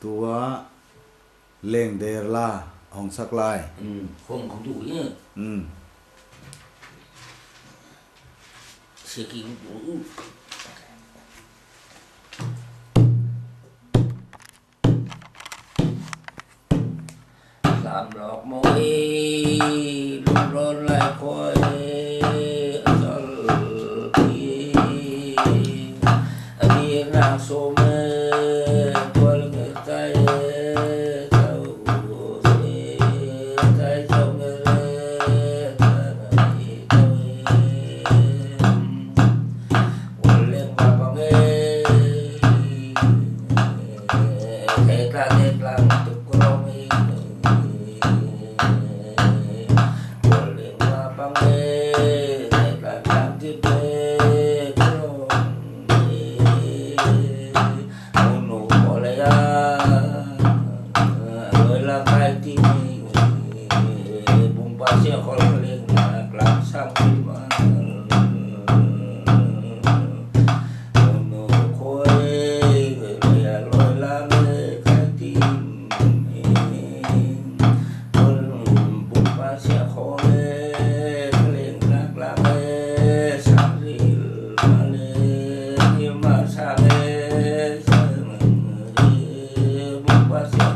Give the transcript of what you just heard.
tua leng der la ong sak lai không đủ nhá sẽ kêu đủ làm lọt môi luôn luôn lại coi đi ra số mê tôi người tay Hãy subscribe cho kênh Ghiền Mì Gõ để không bỏ lỡ